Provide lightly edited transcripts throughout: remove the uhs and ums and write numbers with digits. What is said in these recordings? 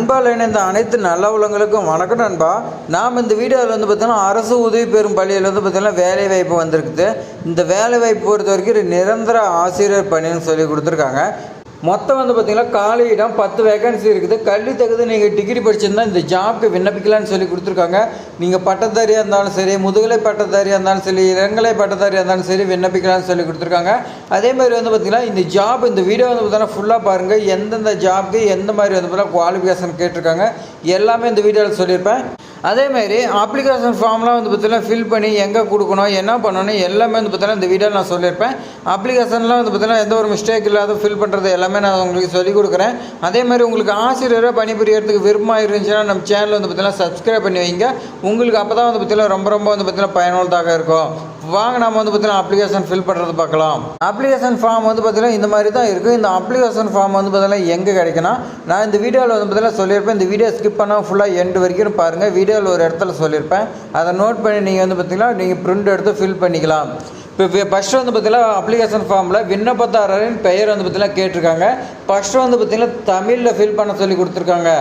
அன்பால் இணைந்த அனைத்து நல்ல உள்ளங்களுக்கும் வணக்கம் நண்பா. நாம் இந்த வீடியோவில் வந்து பார்த்தீங்கன்னா அரசு உதவி பெறும் பள்ளியில் வந்து பார்த்தீங்கன்னா வேலைவாய்ப்பு வந்திருக்குது. இந்த வேலைவாய்ப்பு பொறுத்த வரைக்கும் நிரந்தர ஆசிரியர் பணின்னு சொல்லி கொடுத்துருக்காங்க. மொத்தம் வந்து பார்த்திங்கன்னா காலி இடம் 10 வேகன்சி இருக்குது. கல்வி தகுதி நீங்கள் டிகிரி படிச்சிருந்தா இந்த ஜாப்க்கு விண்ணப்பிக்கலான்னு சொல்லி கொடுத்துருக்காங்க. நீங்கள் பட்டதாரியாக இருந்தாலும் சரி, முதுகலை பட்டதாரியாக இருந்தாலும் சரி, இளங்கலை பட்டதாரியாக இருந்தாலும் சரி விண்ணப்பிக்கலான்னு சொல்லி கொடுத்துருக்காங்க. அதே மாதிரி வந்து பார்த்திங்கன்னா இந்த ஜாப் இந்த வீடியோ வந்து பார்த்தீங்கன்னா ஃபுல்லாக பாருங்கள். எந்தெந்த ஜாப்க்கு எந்த மாதிரி வந்து பார்த்தீங்கன்னா குவாலிஃபிகேஷன் கேட்டிருக்காங்க எல்லாமே இந்த வீடியோவில் சொல்லியிருப்பேன். அதேமாதிரி அப்ளிகேஷன் ஃபார்ம்லாம் வந்து பார்த்தீங்கன்னா ஃபில் பண்ணி எங்கே கொடுக்கணும் என்ன பண்ணணும் எல்லாமே வந்து பார்த்தீங்கன்னா இந்த வீடியோவில் நான் சொல்லியிருப்பேன். அப்ளிகேஷன்லாம் வந்து பார்த்தீங்கன்னா எந்த ஒரு மிஸ்டேக் இல்லாத ஃபில் பண்ணுறது எல்லாமே நான் உங்களுக்கு சொல்லிக் கொடுக்குறேன். அதேமாதிரி உங்களுக்கு ஆசிரியராக பணிபுரியறதுக்கு விருப்பமாக இருந்துச்சுன்னா நம்ம சேனல் வந்து பார்த்தீங்கன்னா சப்ஸ்கிரைப் பண்ணி வைங்க. உங்களுக்கு அப்போ தான் வந்து பார்த்தீங்கன்னா ரொம்ப வந்து பார்த்தீங்கன்னா பயனுள்ளதாக இருக்கும். வாங்க நம்ம வந்து பார்த்தீங்கன்னா அப்ளிகேஷன் ஃபில் பண்ணுறது பார்க்கலாம். அப்ளிகேஷன் ஃபார்ம் வந்து பார்த்தீங்கன்னா இந்த மாதிரி தான் இருக்குது. இந்த அப்ளிகேஷன் ஃபார்ம் வந்து பார்த்தீங்கன்னா எங்கே கிடைக்குன்னா நான் இந்த வீடியோவில் வந்து பார்த்தீங்கன்னா சொல்லியிருப்பேன். இந்த வீடியோ ஸ்கிப் பண்ணால் ஃபுல்லாக எண்டு வரைக்கும் பாருங்கள். வீடியோவில் ஒரு இடத்துல சொல்லியிருப்பேன், அதை நோட் பண்ணி நீங்கள் வந்து பார்த்தீங்கன்னா நீங்கள் பிரிண்ட் எடுத்து ஃபில் பண்ணிக்கலாம். இப்போ ஃபஸ்ட்டு வந்து பார்த்தீங்கன்னா அப்ளிகேஷன் ஃபார்மில் விண்ணப்பதாரரின் பெயர் வந்து பார்த்தீங்கன்னா கேட்டிருக்காங்க. ஃபஸ்ட்டு வந்து பார்த்தீங்கன்னா தமிழில் ஃபில் பண்ண சொல்லி கொடுத்துருக்காங்க.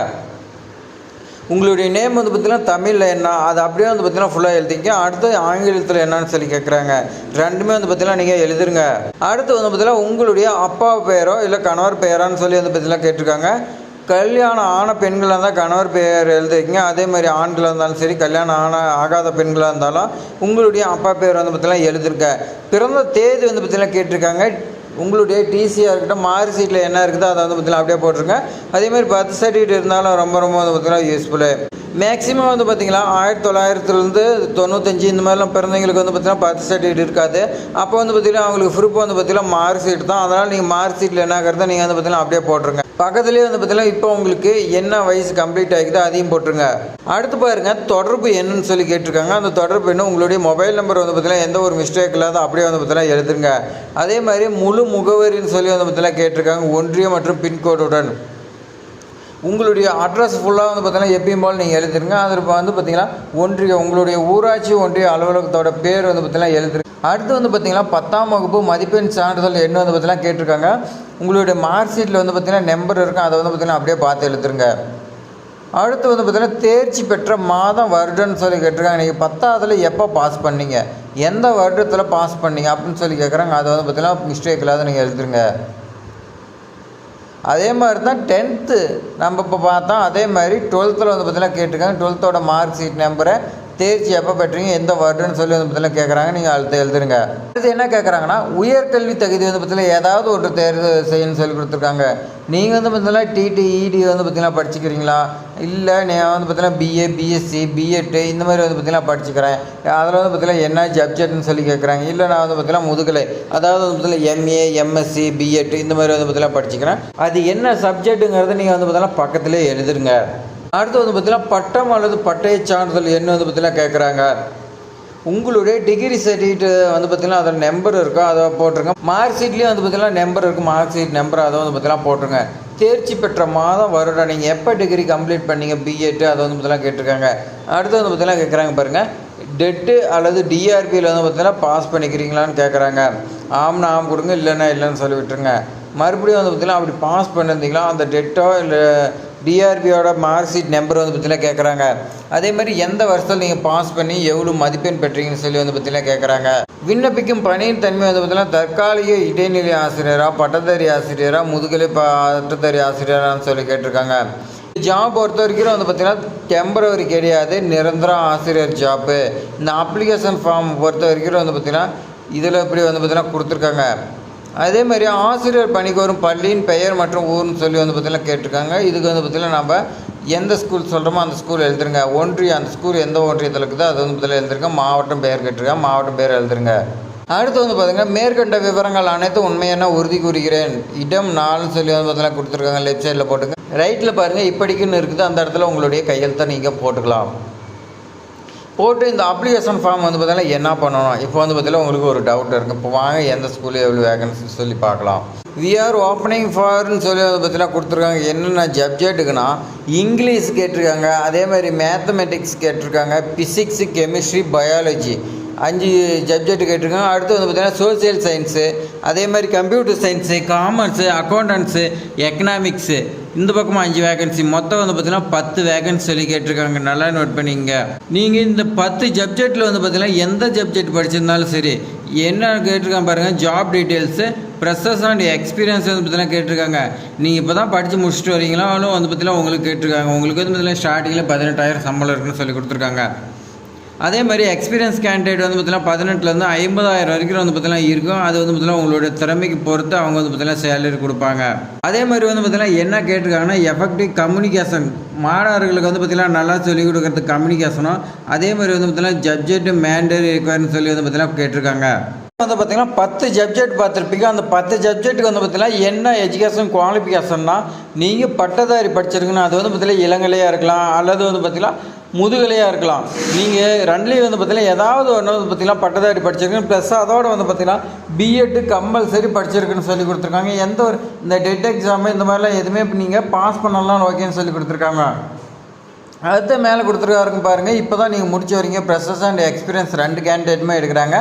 உங்களுடைய நேம் வந்து பார்த்தீங்கன்னா தமிழில் என்ன அது அப்படியே வந்து பார்த்தீங்கன்னா ஃபுல்லாக எழுதிங்க. அடுத்து ஆங்கிலத்தில் என்னன்னு சொல்லி கேட்குறாங்க. ரெண்டுமே வந்து பார்த்தீங்கன்னா நீங்கள் எழுதுருங்க. அடுத்து வந்து பார்த்தீங்கன்னா உங்களுடைய அப்பா பெயரோ இல்லை கணவர் பெயரான்னு சொல்லி வந்து பார்த்தீங்கன்னா கேட்டிருக்காங்க. கல்யாணம் ஆன பெண்களாக இருந்தால் கணவர் பெயர் எழுதிக்கிங்க. அதே மாதிரி ஆண்களாக இருந்தாலும் சரி, கல்யாணம் ஆகாத பெண்களாக இருந்தாலும் உங்களுடைய அப்பா பெயர் வந்து பார்த்தீங்கன்னா எழுதிருக்க. பிறந்த தேதி வந்து பார்த்தீங்கன்னா கேட்டிருக்காங்க. உங்களுடைய டிசியாக இருக்கட்டும், மார்க் ஷீட்டில் என்ன இருக்குதோ அதை வந்து பார்த்தீங்கன்னா அப்படியே போட்டிருங்க. அதேமாதிரி பர்த் சர்டிஃபிகேட் இருந்தாலும் ரொம்ப வந்து பார்த்தீங்கன்னா யூஸ்ஃபுல்லு. மேக்ஸிமம் வந்து பார்த்திங்கன்னா 1995 இந்த மாதிரிலாம் பிறந்தவங்களுக்கு வந்து பார்த்திங்கன்னா பர்த் சர்டிஃபிகேட் இருக்காது. அப்போ வந்து பார்த்திங்கன்னா அவங்களுக்கு ப்ரூஃப் வந்து பார்த்திங்கன்னா மார்க் ஷீட் தான். அதனால் நீங்கள் மார்க் ஷீட்டில் என்ன இருக்கிறதோ நீங்கள் வந்து பார்த்திங்கன்னா அப்படியே போட்டுருங்க. பக்கத்துலேயே வந்து பார்த்திங்கன்னா இப்போ உங்களுக்கு என்ன வயசு கம்ப்ளீட் ஆகிக்குதோ அதையும் போட்டுருங்க. அடுத்து பாருங்கள், தொடர்பு என்னன்னு சொல்லி கேட்டிருக்காங்க. அந்த தொடர்பு என்ன உங்களுடைய மொபைல் நம்பர் வந்து பார்த்திங்கன்னா எந்த ஒரு மிஸ்டேக் இல்லாத அப்படியே வந்து பார்த்திங்கன்னா எழுதுருங்க. அதே மாதிரி முழு முகவரின்னு சொல்லி வந்து பார்த்திங்கன்னா கேட்டிருக்காங்க. ஒன்றியம் மற்றும் பின்கோடுடன் உங்களுடைய அட்ரஸ் ஃபுல்லாக வந்து பார்த்தீங்கன்னா எப்பயும் போல் நீங்கள் எழுதிருங்க. அதில் வந்து பார்த்திங்கன்னா ஒன்றியம் உங்களுடைய ஊராட்சி ஒன்றிய அலுவலகத்தோட பேர் வந்து பார்த்திங்கன்னா எழுதுருங்க. அடுத்து வந்து பார்த்திங்கன்னா 10ஆம் வகுப்பு மதிப்பெண் சான்றிதழ் என்ன வந்து பார்த்திங்கன்னா கேட்டிருக்காங்க. உங்களுடைய மார்க் ஷீட்டில் வந்து பார்த்திங்கன்னா நம்பர் இருக்கும், அதை வந்து பார்த்திங்கன்னா அப்படியே பார்த்து எழுதுருங்க. அடுத்து வந்து பார்த்திங்கன்னா தேர்ச்சி பெற்ற மாதம் வருடம்னு சொல்லி கேட்டிருக்காங்க. நீங்கள் 10ஆவதில் எப்போ பாஸ் பண்ணீங்க, எந்த வருடத்தில் பாஸ் பண்ணீங்க அப்படின்னு சொல்லி கேட்குறாங்க. அதை வந்து பார்த்திங்கன்னா மிஸ்டேக் இல்லாத நீங்கள் எழுதுருங்க. அதே மாதிரி தான் 10th நம்ம இப்போ பார்த்தோம். அதே மாதிரி 12th வந்து பார்த்தீங்கன்னா கேட்டிருக்காங்க. 12th மார்க் ஷீட் நம்பரை தேர்ச்சி எப்போ பெற்றீங்க எந்த வருடன்னு சொல்லி வந்து பார்த்தீங்கன்னா கேட்குறாங்க. நீங்கள் அடுத்து எழுதுருங்க. அடுத்து என்ன கேட்குறாங்கன்னா உயர்கல்வி தகுதி வந்து பார்த்தீங்கன்னா ஏதாவது ஒரு தேர்வு செய்யணும்னு சொல்லி கொடுத்துருக்காங்க. நீங்கள் வந்து பார்த்தீங்கன்னா டிடிஇடி வந்து பார்த்தீங்கன்னா படிச்சுக்கிறீங்களா, இல்லை நான் வந்து பார்த்தீங்கன்னா பிஏ பிஎஸ்சி பிஎட் இந்த மாதிரி வந்து பார்த்தீங்கன்னா படிச்சுக்கிறேன், அதில் வந்து பார்த்தீங்கன்னா என்ன சப்ஜெக்ட்னு சொல்லி கேட்குறாங்க. இல்லை நான் வந்து பார்த்தீங்கன்னா முதுகலை அதாவது வந்து பார்த்தீங்கன்னா எம்ஏ எம்எஸ்சி பிஎட் இந்த மாதிரி வந்து பார்த்தீங்கன்னா படிச்சுக்கிறேன், அது என்ன சப்ஜெக்ட்டுங்கிறத நீங்கள் வந்து பார்த்தீங்கன்னா பக்கத்துலேயே எழுதுருங்க. அடுத்து வந்து பார்த்தீங்கன்னா பட்டம் அல்லது பட்டய சான்றிதழ் என்ன வந்து பார்த்தீங்கன்னா கேட்குறாங்க. உங்களுடைய டிகிரி சர்டிஃபிகேட் வந்து பார்த்திங்கன்னா அதில் நம்பர் இருக்கும், அதை போட்டுருங்க. மார்க் ஷீட்லேயும் வந்து பார்த்திங்கன்னா நம்பர் இருக்கும், மார்க் ஷீட் நம்பர் அதை வந்து பார்த்திங்கன்னா போட்டுருங்க. தேர்ச்சி பெற்ற மாதம் வருடம் நீங்கள் எப்போ டிகிரி கம்ப்ளீட் பண்ணீங்க பிஎட் அதை வந்து பார்த்திங்கன்னா கேட்டிருக்காங்க. அடுத்து வந்து பார்த்திங்கன்னா கேட்குறாங்க பாருங்கள், டெட்டு அல்லது டிஆர்பியில் வந்து பார்த்திங்கன்னா பாஸ் பண்ணிக்கிறீங்களான்னு கேட்குறாங்க. ஆம்னா ஆம் கொடுங்க, இல்லைன்னா இல்லைன்னு சொல்லி விட்டுருங்க. மறுபடியும் வந்து பார்த்திங்கன்னா அப்படி பாஸ் பண்ணியிருந்தீங்களா அந்த டெட்டோ இல்லை டிஆர்பியோட மார்க் ஷீட் நம்பர் வந்து பார்த்திங்கன்னா கேட்குறாங்க. அதே மாதிரி எந்த வருஷத்தில் நீங்கள் பாஸ் பண்ணி எவ்வளோ மதிப்பெண் பெற்றீங்கன்னு சொல்லி வந்து பார்த்திங்கன்னா கேட்குறாங்க. விண்ணப்பிக்கும் பணியின் தன்மை வந்து பார்த்திங்கன்னா தற்காலிக இடைநிலை ஆசிரியராக, பட்டதாரி ஆசிரியராக, முதுகலை பட்டதாரி ஆசிரியரான்னு சொல்லி கேட்டிருக்காங்க. ஜாப் பொறுத்த வரைக்கும் வந்து பார்த்திங்கன்னா டெம்பரவரி கிடையாது, நிரந்தர ஆசிரியர் ஜாப்பு. இந்த அப்ளிகேஷன் ஃபார்ம் பொறுத்த வரைக்கும் வந்து பார்த்திங்கன்னா இதில் இப்படி வந்து பார்த்திங்கன்னா கொடுத்துருக்காங்க. அதே மாதிரி ஆசிரியர் பணிக்கு வரும் பள்ளியின் பெயர் மற்றும் ஊர்னு சொல்லி வந்து பார்த்திங்கன்னா கேட்டிருக்காங்க. இதுக்கு வந்து பார்த்திங்கன்னா நம்ம எந்த ஸ்கூல் சொல்கிறோமோ அந்த ஸ்கூல் எழுதுருங்க. ஒன்றியம் அந்த ஸ்கூல் எந்த ஒன்றியத்தில் இருக்குதோ அது வந்து பார்த்திங்கன்னா எழுதுருங்க. மாவட்டம் பெயர் கேட்டிருக்காங்க, மாவட்டம் பெயர் எழுதுருங்க. அடுத்து வந்து பார்த்திங்கன்னா மேற்கண்ட விவரங்கள் அனைத்தும் உண்மையான உறுதி கூறுகிறேன். இடம் 4 சொல்லி வந்து பார்த்திங்கன்னா கொடுத்துருக்காங்க. லெஃப்ட் சைடில் போட்டுங்க. ரைட்டில் பாருங்கள் இப்படிக்குன்னு இருக்குது, அந்த இடத்துல உங்களுடைய கையெழுத்தை நீங்கள் போட்டுக்கலாம். போட்டு இந்த அப்ளிகேஷன் ஃபார்ம் வந்து பார்த்தீங்கன்னா என்ன பண்ணணும். இப்போ வந்து பார்த்தீங்கன்னா உங்களுக்கு ஒரு டவுட் இருக்குது. இப்போ வாங்க எந்த ஸ்கூலில் எவ்வளோ வேகன்சி சொல்லி பார்க்கலாம். வி ஆர் ஓப்பனிங் ஃபார்ன்னு சொல்லி வந்து பார்த்தீங்கன்னா கொடுத்துருக்காங்க. என்னென்ன சப்ஜெக்ட்டுக்குன்னா இங்கிலீஷ் கேட்டிருக்காங்க, அதே மாதிரி மேத்தமெட்டிக்ஸ் கேட்டிருக்காங்க, ஃபிசிக்ஸு, கெமிஸ்ட்ரி, பயாலஜி 5 சப்ஜெக்ட் கேட்டிருக்காங்க. அடுத்து வந்து பார்த்திங்கன்னா சோசியல் சயின்ஸு, அதே மாதிரி computer science, commerce, accountants, economics இந்த பக்கமாக 5 வேகன்சி, மொத்தம் வந்து பார்த்திங்கன்னா 10 வேகன்சி சொல்லி கேட்டிருக்காங்க. நல்லா நோட் பண்ணிங்க. நீங்கள் இந்த 10 சப்ஜெக்டில் வந்து பார்த்திங்கன்னா எந்த சப்ஜெக்ட் படிச்சிருந்தாலும் சரி, என்ன கேட்டிருக்காங்க பாருங்கள், job details, pressures and experience வந்து பார்த்தீங்கன்னா கேட்டிருக்காங்க. நீங்கள் இப்போ தான் படித்து முடிச்சுட்டு வரீங்களா வந்து பார்த்தீங்கன்னா உங்களுக்கு கேட்டிருக்காங்க. உங்களுக்கு வந்து பார்த்தீங்கன்னா ஸ்டார்டிங்கில் 18,000 சம்பளம் இருக்குன்னு சொல்லி கொடுத்துருக்காங்க. அதே மாதிரி எக்ஸ்பீரியன்ஸ் கேண்டிடேட் வந்து பார்த்தீங்கன்னா 18,000 50,000 வரைக்கும் வந்து பார்த்தீங்கன்னா இருக்கும். அது வந்து பார்த்தீங்கன்னா உங்களுடைய திறமைக்கு பொறுத்து அவங்க வந்து பார்த்தீங்கன்னா சேலரி கொடுப்பாங்க. அதே மாதிரி வந்து பார்த்தீங்கன்னா என்ன கேட்டிருக்காங்கன்னா எஃபெக்டிவ் கம்யூனிகேஷன், மாணவர்களுக்கு வந்து பார்த்தீங்கன்னா நல்லா சொல்லிக் கொடுக்குறதுக்கு கம்யூனிகேஷனும், அதே மாதிரி வந்து பார்த்தீங்கன்னா சப்ஜெக்ட் மேண்டரி ரெக்வயர்னு சொல்லி வந்து பார்த்தீங்கன்னா கேட்டிருக்காங்க. வந்து பார்த்திங்கன்னா 10 சப்ஜெக்ட் பார்த்துருப்பீங்க. அந்த 10 சப்ஜெக்ட்டுக்கு வந்து பார்த்திங்கன்னா என்ன எஜுகேஷன் குவாலிஃபிகேஷன்னா, நீங்கள் பட்டதாரி படிச்சிருக்கணும். அது வந்து பார்த்திங்கன்னா இளங்கலையாக இருக்கலாம், அல்லது வந்து பார்த்திங்கன்னா முதுகலையாக இருக்கலாம். நீங்கள் ரெண்டுலேயும் வந்து பார்த்திங்கன்னா ஏதாவது ஒன்று வந்து பார்த்திங்கன்னா பட்டதாரி படிச்சிருக்கணும். ப்ளஸ் அதோடு வந்து பார்த்திங்கன்னா பிஎட்டு கம்பல்சரி படிச்சிருக்குன்னு சொல்லி கொடுத்துருக்காங்க. எந்த ஒரு இந்த டெட் எக்ஸாமு இந்த மாதிரிலாம் எதுவுமே நீங்கள் பாஸ் பண்ணலாம் ஓகேன்னு சொல்லி கொடுத்துருக்காங்க. அடுத்த மேலே கொடுத்துருக்காருங்க பாருங்கள். இப்போ தான் நீங்கள் முடிச்சு வரீங்க. ப்ரெஷர்ஸ் அண்ட் எக்ஸ்பீரியன்ஸ் 2 கேண்டிடேட்டுமே எடுக்கிறாங்க.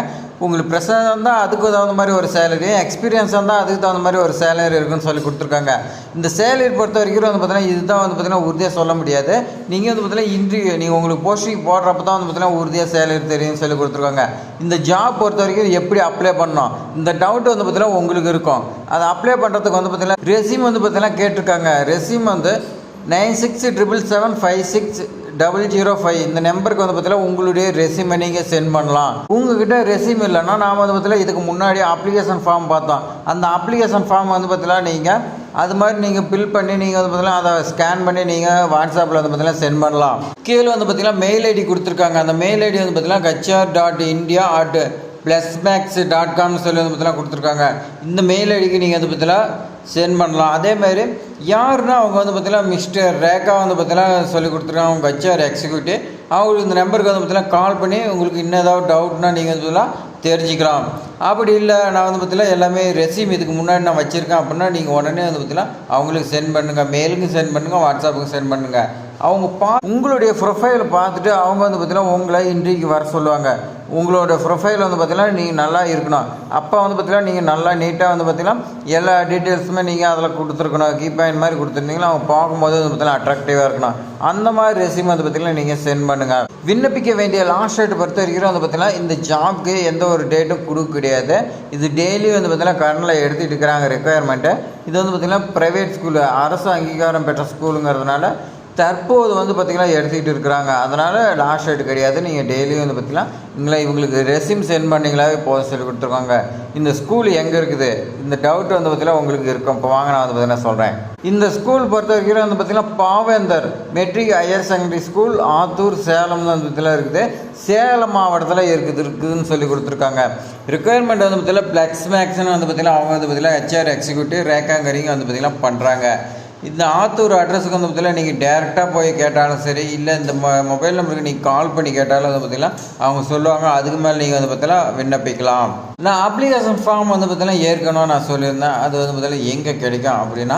உங்களுக்கு ப்ரெஷர் இருந்தால் அதுக்கு தகுந்த மாதிரி ஒரு சேலரி, எக்ஸ்பீரியன்ஸ் இருந்தால் அதுக்கு தகுந்த மாதிரி ஒரு சேலரி இருக்குன்னு சொல்லி கொடுத்துருக்காங்க. இந்த சேலரி பொறுத்த வரைக்கும் வந்து பார்த்தீங்கன்னா இதுதான் வந்து பார்த்தீங்கன்னா உறுதியாக சொல்ல முடியாது. நீங்கள் வந்து பார்த்தீங்கன்னா இன்டர்வியூ நீங்கள் உங்களுக்கு போஸ்டிங் போடுறப்ப தான் வந்து பார்த்தீங்கன்னா உறுதியாக சேலரி தெரியும்னு சொல்லி கொடுத்துருக்காங்க. இந்த ஜாப் பொறுத்த வரைக்கும் எப்படி அப்ளை பண்ணணும் இந்த டவுட் வந்து பார்த்தீங்கன்னா உங்களுக்கு இருக்கும். அதை அப்ளை பண்ணுறதுக்கு வந்து பார்த்தீங்கன்னா ரெஸ்யூம் வந்து பார்த்தீங்கன்னா கேட்டிருக்காங்க. ரெஸ்யூம் வந்து 9677556005 இந்த நம்பருக்கு வந்து பார்த்தீங்கன்னா உங்களுடைய ரெஸ்யூமை நீங்கள் சென்ட் பண்ணலாம். உங்ககிட்ட ரெஸ்யூம் இல்லைன்னா நாம் வந்து பார்த்தீங்கன்னா இதுக்கு முன்னாடி அப்ளிகேஷன் ஃபார்ம் பார்த்தோம். அந்த அப்ளிகேஷன் ஃபார்ம் வந்து பார்த்தீங்கன்னா நீங்கள் அது மாதிரி நீங்கள் ஃபில் பண்ணி நீங்கள் வந்து பார்த்தீங்கன்னா அதை ஸ்கேன் பண்ணி நீங்கள் வாட்ஸ்அப்பில் வந்து பார்த்தீங்கன்னா சென்ட் பண்ணலாம். கீழே வந்து பார்த்தீங்கன்னா மெயில் ஐடி கொடுத்துருக்காங்க. அந்த மெயில் ஐடி வந்து பார்த்தீங்கன்னா hr.india@plusmax.com சொல்லி வந்து பார்த்தீங்கன்னா கொடுத்துருக்காங்க. இந்த மெயில் ஐடிக்கு நீங்கள் வந்து பார்த்தீங்கன்னா சென்ட் பண்ணலாம். அதேமாதிரி யாருன்னா அவங்க வந்து பார்த்தீங்கன்னா மிஸ்டர் ரேகா வந்து பார்த்தீங்கன்னா சொல்லி கொடுத்துருக்காங்க. அவங்க ஹெச்ஆர் எக்ஸிக்யூட்டிவ். அவங்களுக்கு இந்த நம்பருக்கு வந்து பார்த்தீங்கன்னா கால் பண்ணி உங்களுக்கு இன்னும் ஏதாவது டவுட்னா நீங்கள் வந்து பார்த்தீங்கன்னா தெரிஞ்சுக்கலாம். அப்படி இல்லை நான் வந்து பார்த்தீங்கன்னா எல்லாமே ரெஸ்யூம் இதுக்கு முன்னாடி நான் வச்சுருக்கேன் அப்படின்னா நீங்கள் உடனே வந்து பார்த்தீங்கன்னா அவங்களுக்கு சென்ட் பண்ணுங்கள். மெயிலுக்கும் சென்ட் பண்ணுங்கள், வாட்ஸ்அப்புக்கு சென்ட் பண்ணுங்கள். அவங்க உங்களுடைய ப்ரொஃபைலை பார்த்துட்டு அவங்க வந்து பார்த்தீங்கன்னா உங்களை இன்டர்வியூக்கு வர சொல்லுவாங்க. உங்களோட ப்ரொஃபைல் வந்து பார்த்தீங்கன்னா நீங்கள் நல்லா இருக்கணும். அப்போ வந்து பார்த்தீங்கன்னா நீங்கள் நல்லா நீட்டாக வந்து பார்த்தீங்கன்னா எல்லா டீட்டெயில்ஸுமே நீங்கள் அதில் கொடுத்துருக்கணும். கீ பாயிண்ட் மாதிரி கொடுத்துருந்தீங்கன்னா அவங்க பார்க்கும்போது வந்து பார்த்தீங்கன்னா அட்ராக்டிவாக இருக்கணும். அந்த மாதிரி ரெஸ்யூம் வந்து பார்த்தீங்கன்னா நீங்கள் சென்ட் பண்ணுங்கள். விண்ணப்பிக்க வேண்டிய லாஸ்ட் டேட் பொறுத்த வரைக்கும் வந்து பார்த்தீங்கன்னா இந்த ஜாப்க்கு எந்த ஒரு டேட்டும் கொடுக்க கிடையாது. இது டெய்லி வந்து பார்த்தீங்கன்னா கரண்டில் எடுத்துகிட்டு இருக்கிறாங்க ரெக்குயர்மெண்ட்டு. இது வந்து பார்த்தீங்கன்னா ப்ரைவேட் ஸ்கூலு, அரசு அங்கீகாரம் பெற்ற ஸ்கூலுங்கிறதுனால தற்போது வந்து பார்த்திங்கன்னா எடுத்துக்கிட்டு இருக்கிறாங்க. அதனால் லாஸ்ட் டேட் கிடையாது. நீங்கள் டெய்லியும் வந்து பார்த்திங்கன்னா இவங்களுக்கு ரெஸ்யூம் சென்ட் பண்ணிங்களாவே போக சொல்லி கொடுத்துருக்காங்க. இந்த ஸ்கூல் எங்கே இருக்குது இந்த டவுட் வந்து பார்த்திங்கன்னா உங்களுக்கு இருக்கும். இப்போ வாங்க நான் வந்து பார்த்திங்கன்னா சொல்கிறேன். இந்த ஸ்கூல் பொறுத்த வரைக்கும் வந்து பார்த்திங்கன்னா Pavendar matric higher secondary school Attur Salem வந்து பார்த்திங்கன்னா இருக்குது. சேலம் மாவட்டத்தில் இருக்குதுன்னு சொல்லி கொடுத்துருக்காங்க. ரிக்குயர்மெண்ட் வந்து பார்த்திங்கன்னா ப்ளஸ்மேக்ஸ்னு வந்து பார்த்திங்கன்னா அவங்க வந்து பார்த்திங்கன்னா ஹெச்ஆர் எக்ஸிக்யூட்டிவ் ரேக்காங்கரிங்க வந்து பார்த்திங்கன்னா பண்ணுறாங்க. இந்த ஆத்தூர் அட்ரஸுக்கு வந்து பார்த்திங்கன்னா நீங்கள் டேரெக்டாக போய் கேட்டாலும் சரி, இல்லை இந்த மொபைல் நம்பருக்கு நீங்கள் கால் பண்ணி கேட்டாலும் வந்து பார்த்திங்கன்னா அவங்க சொல்லுவாங்க. அதுக்கு மேலே நீங்கள் வந்து பார்த்திங்கன்னா விண்ணப்பிக்கலாம். நான் அப்ளிகேஷன் ஃபார்ம் வந்து பார்த்திங்கன்னா ஏற்கனவே நான் சொல்லியிருந்தேன். அது வந்து பார்த்திங்கன்னா எங்கே கிடைக்கும் அப்படின்னா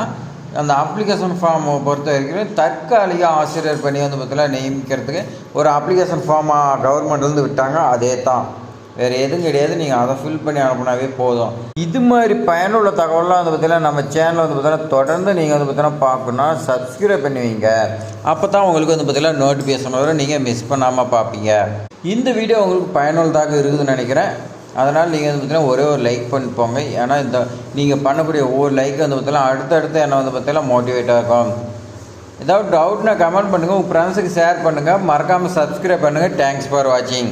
அந்த அப்ளிகேஷன் ஃபார்மை பொறுத்த வரைக்கும் தற்காலிக ஆசிரியர் பணி வந்து பார்த்திங்கன்னா நியமிக்கிறதுக்கு ஒரு அப்ளிகேஷன் ஃபார்மாக கவர்மெண்ட்லேருந்து விட்டாங்க. அதே தான், வேறு எதுவும் கிடையாது. நீங்கள் அதை ஃபில் பண்ணி அனுப்புனாவே போதும். இது மாதிரி பயனுள்ள தகவலாம் வந்து பார்த்திங்கன்னா நம்ம சேனலில் வந்து பார்த்திங்கன்னா தொடர்ந்து நீங்கள் வந்து பார்த்திங்கன்னா பார்க்கணுன்னா சப்ஸ்கிரைப் பண்ணுவீங்க. அப்போ தான் உங்களுக்கு வந்து பார்த்திங்கன்னா நோட்டிஃபிகேஷன் வரும், நீங்கள் மிஸ் பண்ணாமல் பார்ப்பீங்க. இந்த வீடியோ உங்களுக்கு பயனுள்ளதாக இருக்குதுன்னு நினைக்கிறேன். அதனால் நீங்கள் வந்து பார்த்திங்கன்னா ஒரே ஒரு லைக் பண்ணி போங்க. ஏன்னா இந்த நீங்கள் பண்ணக்கூடிய ஒவ்வொரு லைக் வந்து பார்த்திங்கன்னா அடுத்தடுத்து என்ன வந்து பார்த்திங்கன்னா மோட்டிவேட்டாக இருக்கும். ஏதாவது டவுட்னா கமெண்ட் பண்ணுங்கள், உங்கள் ஃப்ரெண்ட்ஸுக்கு ஷேர் பண்ணுங்கள், மறக்காமல் சப்ஸ்கிரைப் பண்ணுங்கள். தேங்க்ஸ் ஃபார் வாட்சிங்.